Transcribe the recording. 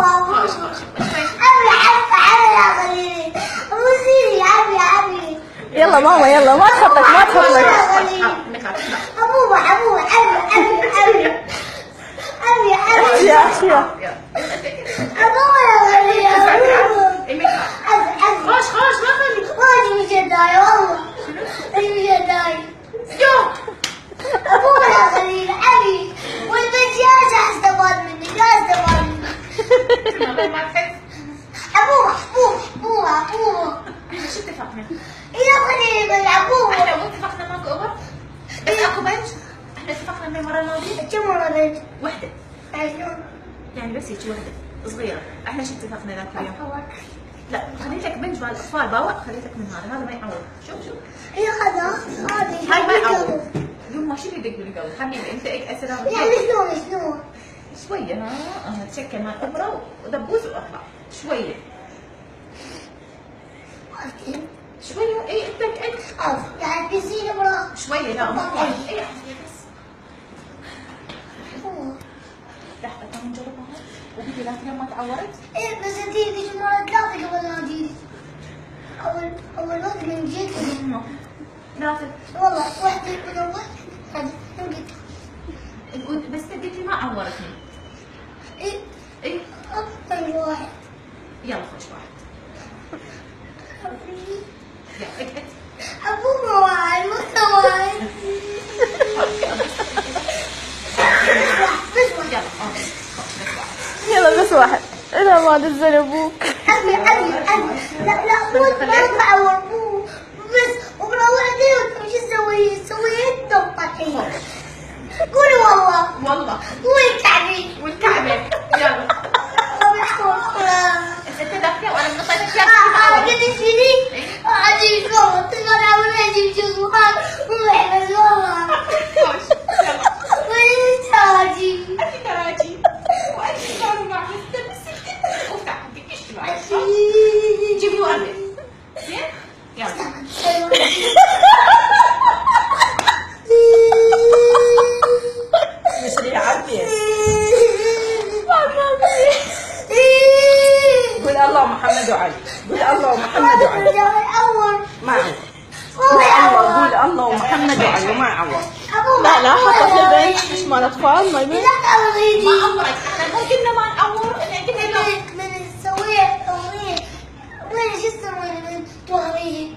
خلاص خلاص عمي يا خليلي ابوسيني عمي يلا ماما يلا ما تحطك ما تحطك. ابوبا عمي يا اخي ابوبا يا خليلي خلاص خلاص ما خلي والله مش داي والله مش داي يوم ابوبا يا خليلي عمي والبنت يا استفاد مني يا استفاد مني ما تحس ابوبا شو اتفقنا؟ يا خليلي بالعبوبة احنا مو اتفقنا ماكو اوفر؟ بس اكو بنش احنا اتفقنا من المره الماضيه كم مرة بنت؟ وحده عشان يعني بس هيك وحده صغيره احنا شو اتفقنا ذاك اليوم؟ لا خليت لك بنج بالاطفال باور خليت لك من هذا ما يعوض شوف هي خلاص هذه هاي ما يعوض اليوم ما شو اللي يدق بالقلب حبيبي انت اسرار يعني شلون شويه ها تشكل مال ابره ودبوس واطلع شويه شويه اي انت يعني بيصير ابرة شويه لا ما اي بس لحظه كم نجربها وبيجي ذاك اليوم ما تعورت ايه بس انتي ذيك مرة ثلاثة قبل ما جيت اول وقت من جيت ثلاثه والله واحدة من اول هذا بس قلت لي ما عورتني ايه اي اكثر واحد يلا خش واحد يلا اقعد ابو موعد مو موعد بس واحد يلا بس واحد اذا ما نزل ابوك. ابي لا مو تعور مو بس وبروح وش تسوي انت وطحين قولي والله قولي كعبي والكعبه يلا انت ذاك وانا من طيبك قد تشيلي اجي صوت انا ولا اجي جوال وما والله وين تاجي كراجي وانت صاروا مع افتح بدك جيبي ورقه زين يلا مشري عبيس قول الله محمد وعلي قول الله ومحمد وعلي ما عوض قول الله ومحمد وعلي وما عوض. لا لا حطت البنش مش مال اطفال ما يبي. ما عورك احنا مو قلنا ما نعور احنا قلنا من سويت وين شو تسوي من توريه